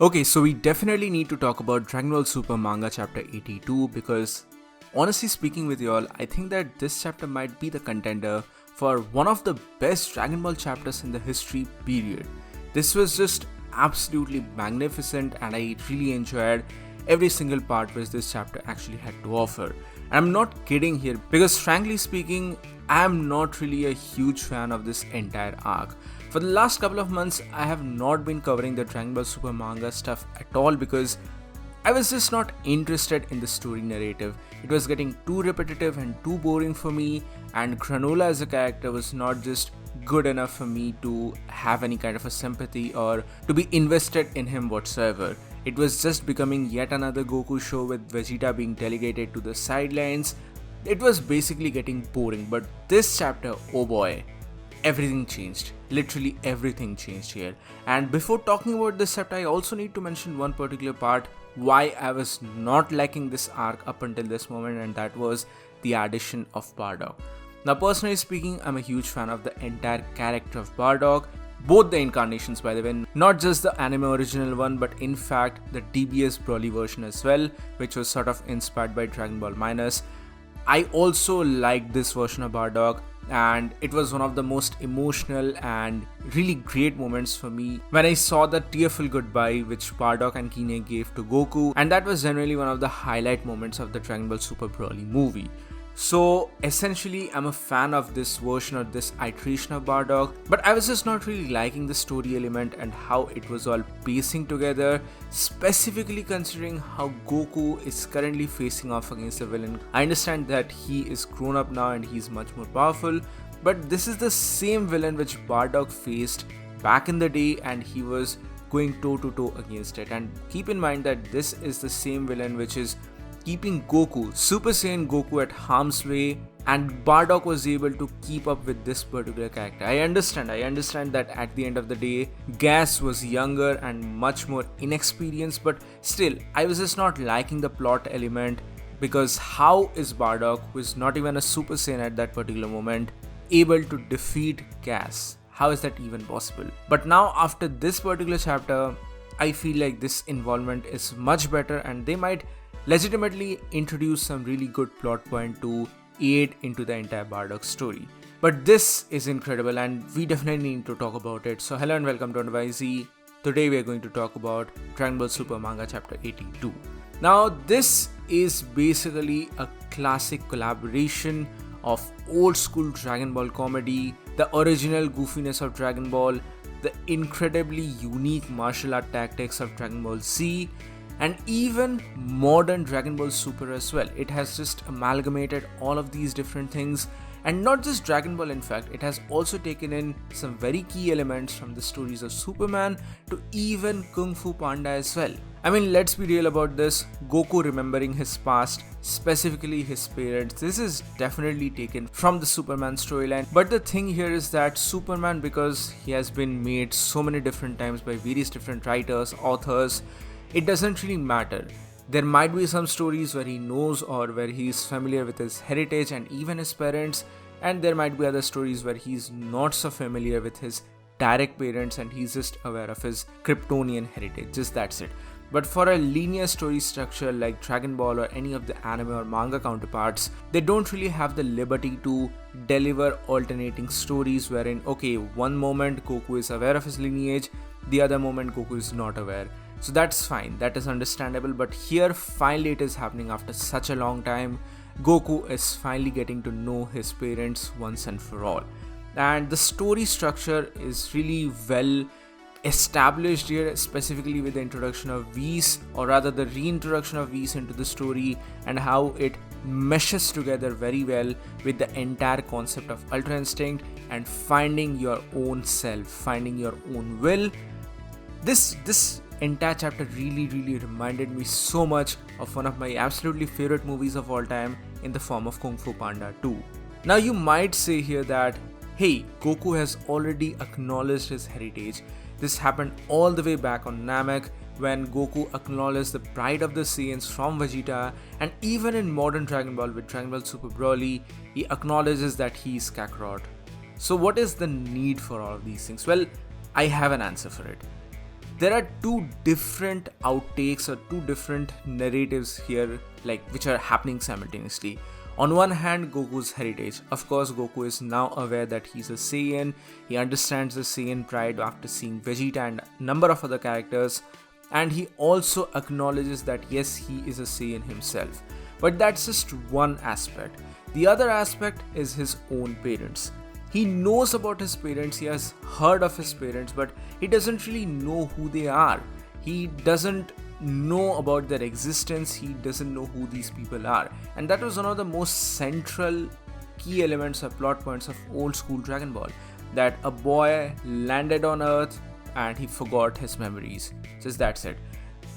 Okay, so we definitely need to talk about Dragon Ball Super Manga Chapter 82 because honestly speaking with y'all, I think that this chapter might be the contender for one of the best Dragon Ball chapters in the history period. This was just absolutely magnificent and I really enjoyed every single part which this chapter actually had to offer. And I'm not kidding here because frankly speaking, I'm not really a huge fan of this entire arc. For the last couple of months, I have not been covering the Dragon Ball Super manga stuff at all because I was just not interested in the story narrative. It was getting too repetitive and too boring for me, and Granola as a character was not just good enough for me to have any kind of a sympathy or to be invested in him whatsoever. It was just becoming yet another Goku show with Vegeta being delegated to the sidelines. It was basically getting boring, but this chapter, oh boy, everything changed. Literally everything changed here. And before talking about this chapter, I also need to mention one particular part why I was not liking this arc up until this moment, and that was the addition of Bardock. Now, personally speaking, I'm a huge fan of the entire character of Bardock. Both the incarnations, by the way, not just the anime original one, but in fact the DBS Broly version as well, which was sort of inspired by Dragon Ball Minus. I also liked this version of Bardock, and it was one of the most emotional and really great moments for me when I saw the tearful goodbye which Bardock and Kine gave to Goku, and that was generally one of the highlight moments of the Dragon Ball Super Broly movie. So essentially I'm a fan of this version or this iteration of Bardock, but I was just not really liking the story element and how it was all pacing together, specifically considering how Goku is currently facing off against the villain. I understand that he is grown up now and he's much more powerful, but this is the same villain which Bardock faced back in the day and he was going toe to toe against it. And keep in mind that this is the same villain which is keeping Goku, Super Saiyan Goku, at harm's way, and Bardock was able to keep up with this particular character. I understand that at the end of the day, Gas was younger and much more inexperienced, but still, I was just not liking the plot element because how is Bardock, who is not even a Super Saiyan at that particular moment, able to defeat Gas? How is that even possible? But now, after this particular chapter, I feel like this involvement is much better and they might legitimately introduce some really good plot point to aid into the entire Bardock story. But this is incredible and we definitely need to talk about it. So hello and welcome to WhyZ. Today we are going to talk about Dragon Ball Super Manga Chapter 82. Now this is basically a classic collaboration of old school Dragon Ball comedy, the original goofiness of Dragon Ball, the incredibly unique martial art tactics of Dragon Ball Z, and even modern Dragon Ball Super as well. It has just amalgamated all of these different things, and not just Dragon Ball, in fact, it has also taken in some very key elements from the stories of Superman to even Kung Fu Panda as well. I mean, let's be real about this. Goku remembering his past, specifically his parents, this is definitely taken from the Superman storyline. But the thing here is that Superman, because he has been made so many different times by various different writers, authors, it doesn't really matter. There might be some stories where he knows or where he is familiar with his heritage and even his parents, and there might be other stories where he's not so familiar with his direct parents and he's just aware of his Kryptonian heritage, just that's it. But for a linear story structure like Dragon Ball or any of the anime or manga counterparts, they don't really have the liberty to deliver alternating stories wherein, okay, one moment Goku is aware of his lineage, the other moment Goku is not aware. So that's fine, that is understandable, but here finally it is happening after such a long time. Goku is finally getting to know his parents once and for all. And the story structure is really well established here, specifically with the introduction of Whis, or rather the reintroduction of Whis into the story, and how it meshes together very well with the entire concept of Ultra Instinct and finding your own self, finding your own will. This entire chapter really reminded me so much of one of my absolutely favorite movies of all time in the form of Kung Fu Panda 2. Now you might say here that, hey, Goku has already acknowledged his heritage. This happened all the way back on Namek when Goku acknowledged the pride of the Saiyans from Vegeta, and even in modern Dragon Ball with Dragon Ball Super Broly, he acknowledges that he is Kakarot. So what is the need for all of these things? Well, I have an answer for it. there are two different outtakes or two different narratives here, like which are happening simultaneously. On one hand, Goku's heritage. Of course, Goku is now aware that he's a Saiyan. He understands the Saiyan pride after seeing Vegeta and a number of other characters. And he also acknowledges that yes, he is a Saiyan himself. But that's just one aspect. The other aspect is his own parents. He knows about his parents, he has heard of his parents, but he doesn't really know who they are. He doesn't know about their existence, he doesn't know who these people are. And that was one of the most central key elements or plot points of old school Dragon Ball. That a boy landed on Earth and he forgot his memories. Just that's it.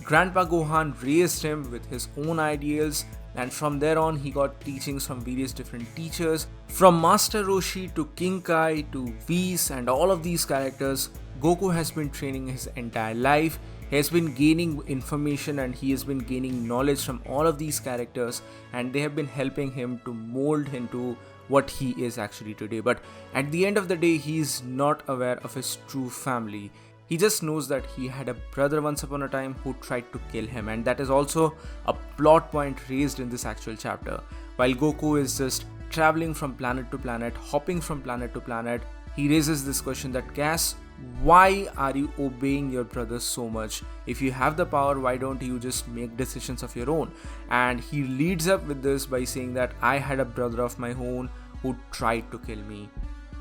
Grandpa Gohan raised him with his own ideals, and from there on he got teachings from various different teachers. From Master Roshi to King Kai to Whis and all of these characters, Goku has been training his entire life. He has been gaining information and he has been gaining knowledge from all of these characters, and they have been helping him to mold into what he is actually today. But at the end of the day, he is not aware of his true family. He just knows that he had a brother once upon a time who tried to kill him, and that is also a plot point raised in this actual chapter. While Goku is just traveling from planet to planet, hopping from planet to planet, he raises this question that, Cass, why are you obeying your brother so much? If you have the power, why don't you just make decisions of your own? And he leads up with this by saying that I had a brother of my own who tried to kill me.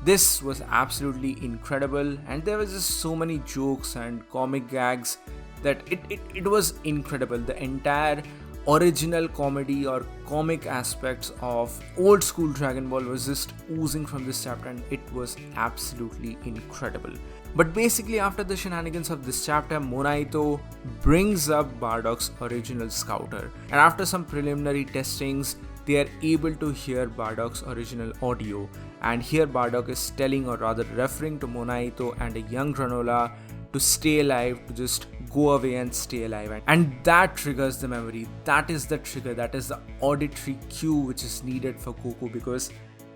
This was absolutely incredible, and there was just so many jokes and comic gags that it was incredible. The entire original comedy or comic aspects of old school Dragon Ball was just oozing from this chapter, and it was absolutely incredible. But basically, after the shenanigans of this chapter, Monaito brings up Bardock's original scouter, and after some preliminary testings, they are able to hear Bardock's original audio. And here Bardock is telling, or rather referring to Monaito and a young Granola to stay alive, to just go away and stay alive. And that triggers the memory. That is the trigger. That is the auditory cue which is needed for Goku, because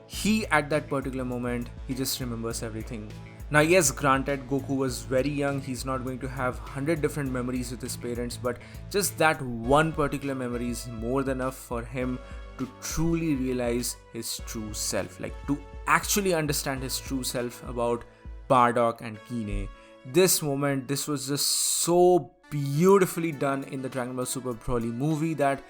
he, at that particular moment, he just remembers everything. Now yes, granted, Goku was very young. He's not going to have 100 different memories with his parents, but just that one particular memory is more than enough for him to truly realize his true self, like to actually understand his true self about Bardock and Kine. This moment, this was just so beautifully done in the Dragon Ball Super Broly movie that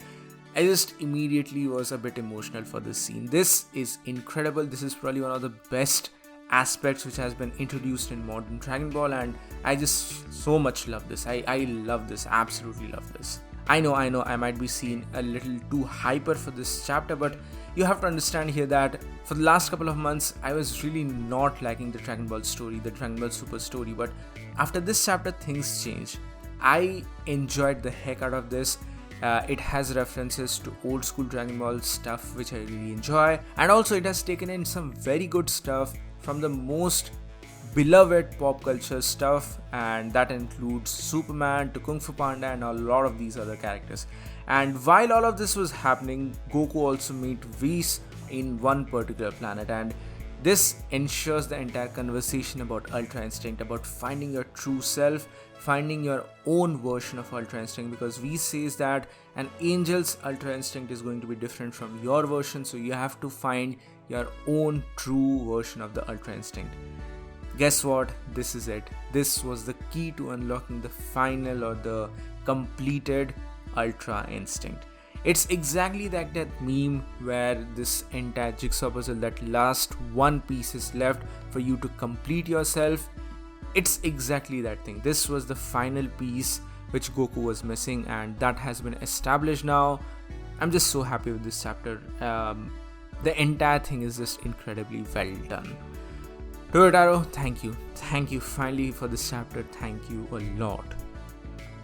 I just immediately was a bit emotional for this scene. This is incredible. This is probably one of the best aspects which has been introduced in modern Dragon Ball, and I just so much love this. I love this, absolutely love this. I know I might be seen a little too hyper for this chapter, but you have to understand here that for the last couple of months I was really not liking the Dragon Ball story, the Dragon Ball Super story, but after this chapter things changed. I enjoyed the heck out of this. It has references to old school Dragon Ball stuff which I really enjoy, and also it has taken in some very good stuff from the most beloved pop culture stuff, and that includes Superman to Kung Fu Panda and a lot of these other characters. And while all of this was happening, Goku also meet Whis in one particular planet, and this ensures the entire conversation about Ultra Instinct, about finding your true self, finding your own version of Ultra Instinct, because Whis says that an angel's Ultra Instinct is going to be different from your version, so you have to find your own true version of the Ultra Instinct. Guess what? This is it. This was the key to unlocking the final or the completed Ultra Instinct. It's exactly like that meme where this entire jigsaw puzzle, that last one piece is left for you to complete yourself. It's exactly that thing. This was the final piece which Goku was missing, and that has been established now. I'm just so happy with this chapter. The entire thing is just incredibly well done. Toyotaro, thank you finally for this chapter. Thank you a lot.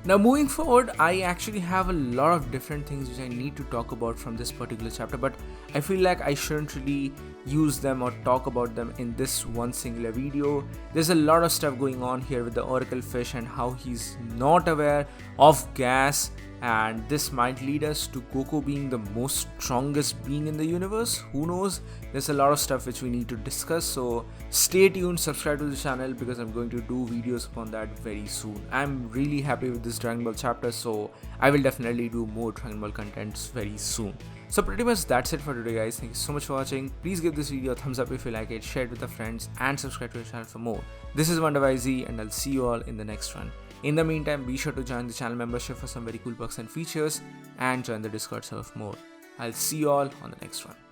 Now moving forward, I actually have a lot of different things which I need to talk about from this particular chapter, but I feel like I shouldn't really use them or talk about them in this one singular video. There's a lot of stuff going on here with the Oracle Fish and how he's not aware of gas and this might lead us to Goku being the most strongest being in the universe. Who knows? There's a lot of stuff which we need to discuss, so stay tuned, subscribe to the channel, because I'm going to do videos upon that very soon. I'm really happy with this Dragon Ball chapter, so I will definitely do more Dragon Ball contents very soon. So pretty much that's it for today, guys. Thank you so much for watching. Please give this video a thumbs up if you like it, share it with your friends, and subscribe to the channel for more. This is WhyZ, and I'll see you all in the next one. In the meantime, be sure to join the channel membership for some very cool perks and features, and join the Discord server for more. I'll see you all on the next one.